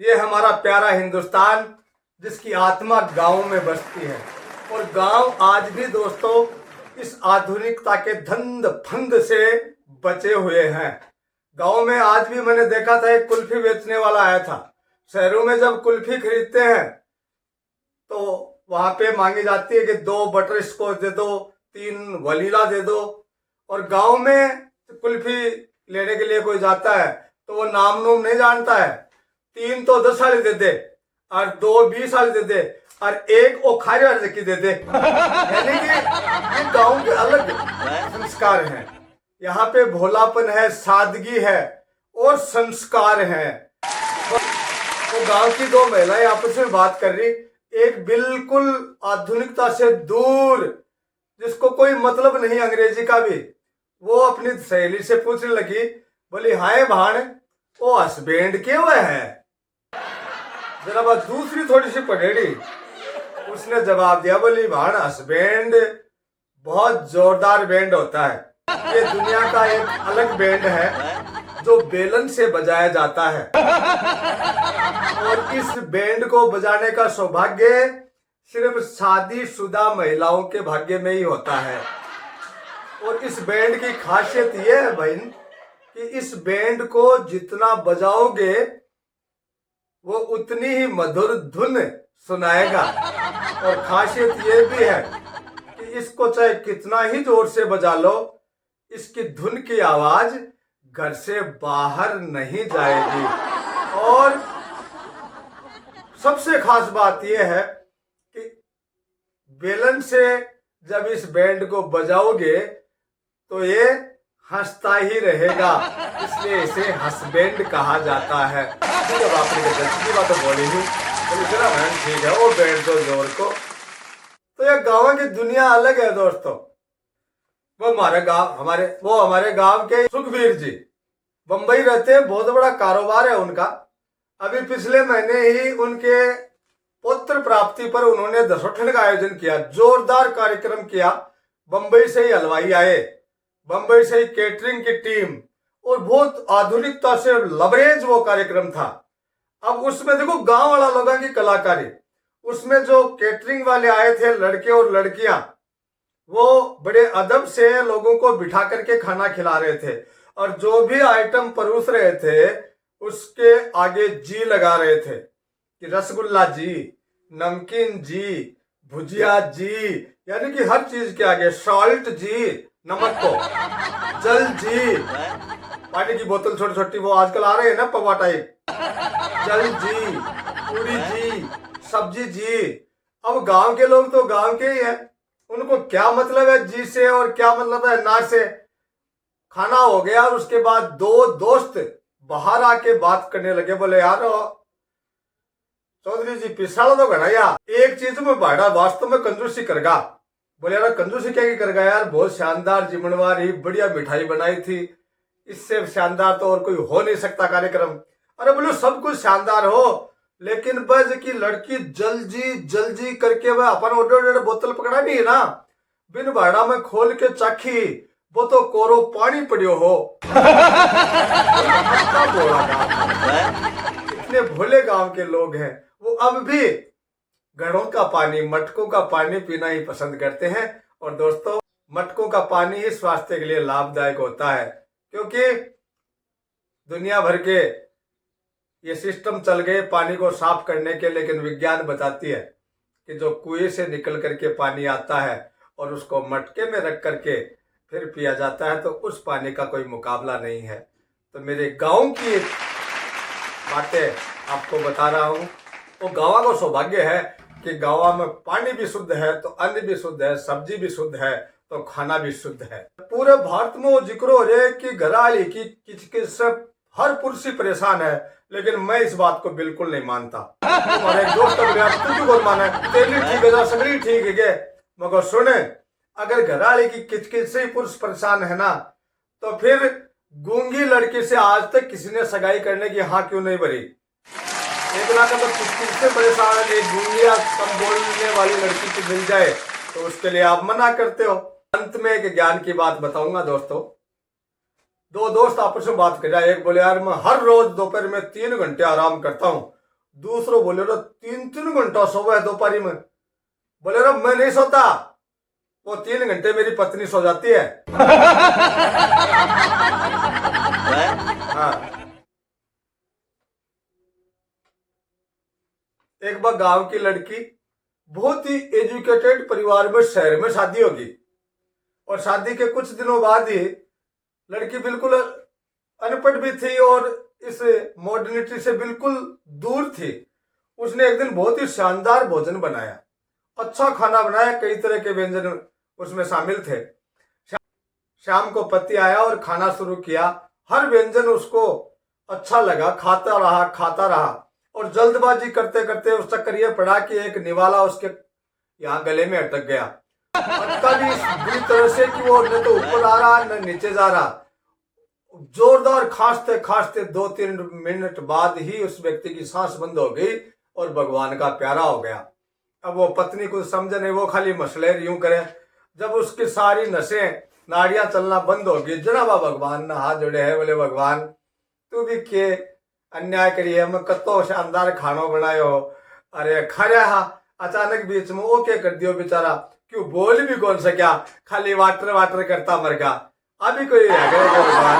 ये हमारा प्यारा हिंदुस्तान जिसकी आत्मा गांव में बसती है। और गांव आज भी दोस्तों इस आधुनिकता के धंध फंद से बचे हुए हैं। गांव में आज भी मैंने देखा था, एक कुल्फी बेचने वाला आया था। शहरों में जब कुल्फी खरीदते हैं तो वहां पे मांगी जाती है कि 2 बटर स्कॉच दे दो, 3 वनीला दे दो। और गांव में कुल्फी लेने के लिए कोई जाता है तो वो नाम नूम नहीं जानता है। 3 तो 10 वाली दे दे और 2 20 वाली दे दे और 1 ओ खारे वाली की दे दे। यानी कि ये गांव के अलग संस्कार हैं। यहाँ पे भोलापन है, सादगी है और संस्कार है। तो गांव की 2 महिलाएं आपस में बात कर रही, एक बिल्कुल आधुनिकता से दूर जिसको कोई मतलब नहीं अंग्रेजी का भी, वो अपनी सहेली से पूछने लगी, बोली हाय भाण वो हसबैंड क्यों है। जरा बात दूसरी थोड़ी सी पढ़ेड़ी, उसने जवाब दिया, बोली भाण हसबैंड बहुत जोरदार बैंड होता है। ये दुनिया का एक अलग बैंड है जो बेलन से बजाया जाता है और इस बैंड को बजाने का सौभाग्य सिर्फ शादीशुदा महिलाओं के भाग्य में ही होता है। और इस बैंड की खासियत यह है बहन कि इस बैंड को जितना बजाओगे वो उतनी ही मधुर धुन सुनाएगा। और खासियत यह भी है कि इसको चाहे कितना ही जोर से बजा लो, इसकी धुन की आवाज घर से बाहर नहीं जाएगी। और सबसे खास बात यह है कि बेलन से जब इस बैंड को बजाओगे तो ये हंसता ही रहेगा, इसलिए इसे हसबैंड कहा जाता है। जब आपने की बात तो बोली ही, तो चला ठीक है, वो बैंड दो जोर को। तो ये गाँव की दुनिया अलग है दोस्तों। वो हमारे गांव के सुखवीर जी बंबई रहते हैं, बहुत बड़ा कारोबार है उनका। अभी पिछले महीने ही उनके पुत्र प्राप्ति पर उन्होंने दसोठन का आयोजन किया, जोरदार कार्यक्रम किया। बंबई से ही हलवाई आए, बंबई से ही केटरिंग की टीम, और बहुत आधुनिकता से लबरेज वो कार्यक्रम था। अब उसमें देखो गांव वाला लोगों की कलाकारी, उसमें जो केटरिंग वाले आए थे लड़के और लड़कियां, वो बड़े अदब से लोगों को बिठा करके खाना खिला रहे थे। और जो भी आइटम परोस रहे थे उसके आगे जी लगा रहे थे कि रसगुल्ला जी, नमकीन जी, भुजिया जी, यानी कि हर चीज के आगे सॉल्ट जी, नमक को, जल जी, पानी की बोतल छोटी छोटी वो आजकल आ रहे हैं ना पवा टाइप, जल जी, पूरी जी, सब्जी जी। अब गांव के लोग तो गांव के ही हैं, उनको क्या मतलब है जी से और क्या मतलब है ना से। खाना हो गया और उसके बाद 2 दोस्त बाहर आके बात करने लगे, बोले यार चौधरी जी पिसाड़ा तो घना यार, एक चीज में भाड़ा वास्तव में कंजूसी करगा। बोले यार कंजूसी क्या की करगा यार, बहुत शानदार जिम्मेवार ही बढ़िया मिठाई बनाई थी, इससे शानदार तो और कोई हो नहीं सकता कार्यक्रम। अरे बोलो सब कुछ शानदार हो, लेकिन बस की लड़की जलजी करके वह अपन ऑर्डर बोतल पकड़ा नहीं है ना, बिन भाड़ा में खोल के चाखी, वो तो कोरो पानी पड़ियो हो। इतने भोले गांव के लोग हैं, वो अब भी घड़ों का पानी, मटकों का पानी पीना ही पसंद करते हैं। और दोस्तों मटकों का पानी ही स्वास्थ्य के लिए लाभदायक होता है, क्योंकि दुनिया भर के ये सिस्टम चल गए पानी को साफ करने के, लेकिन विज्ञान बताती है कि जो कुएं से निकल करके पानी आता है और उसको मटके में रख करके फिर पिया जाता है, तो उस पानी का कोई मुकाबला नहीं है। तो मेरे गांव की बातें आपको बता रहा हूँ। तो गाँव को सौभाग्य है कि गाँव में पानी भी शुद्ध है तो अन्न भी शुद्ध है, सब्जी भी शुद्ध है तो खाना भी शुद्ध है। पूरे भारत में वो जिक्र हो रहे कि घराली की किचकिच से हर पुरुष परेशान है, लेकिन मैं इस बात को बिल्कुल नहीं मानता। तुम्हारे एक दोस्त तू माना तेली ठीक है, सगड़ी ठीक है, मगर सुने अगर घराली की किचकिच से ही पुरुष परेशान है ना, तो फिर गूंगी लड़की से आज तक किसी ने सगाई करने की हाँ क्यों नहीं भरी। एक लाख तो किचकिच से परेशान है, एक गूंगी या कम बोलने वाली लड़की की मिल जाए तो उसके लिए आप मना करते हो। अंत में एक ज्ञान की बात बताऊंगा दोस्तों। 2 दोस्त आपस में बात कर रहा है, एक बोले यार मैं हर रोज दोपहर में 3 घंटे आराम करता हूँ दूसरो बोले रो 3-3 घंटा सोवे दोपहरी में। बोले रो मैं नहीं सोता, वो 3 घंटे मेरी पत्नी सो जाती है। हाँ। एक बार गांव की लड़की बहुत ही एजुकेटेड परिवार में शहर में शादी होगी, और शादी के कुछ दिनों बाद ही लड़की बिल्कुल अनपढ़ भी थी और इस मॉडर्निटी से बिल्कुल दूर थी। उसने एक दिन बहुत ही शानदार भोजन बनाया, अच्छा खाना बनाया, कई तरह के व्यंजन उसमें शामिल थे। शाम को पति आया और खाना शुरू किया। हर व्यंजन उसको अच्छा लगा, खाता रहा और जल्दबाजी करते करते उस चक्कर ये पड़ा कि एक निवाला उसके यहाँ गले में अटक गया। अटका भी इस बुरी तरह से कि वो न तो ऊपर आ रहा न नीचे जा रहा। जोरदार खांसते खांसते 2-3 मिनट बाद ही उस व्यक्ति की सांस बंद हो गई और भगवान का प्यारा हो गया। अब वो पत्नी कुछ समझे नहीं, वो खाली मसले यूं करे। जब उसकी सारी नसें नाड़ियां चलना बंद हो गई, जनाबा भगवान ने हाथ जोड़े है, बोले भगवान तू भी के अन्याय करिए, मैं कतो शानदार खानो बनायो, अरे खरे हा अचानक बीच में ओके कर दियो बेचारा, क्यों बोल भी कौन सका, खाली वाटर वाटर करता मर गया। अभी कोई भगवान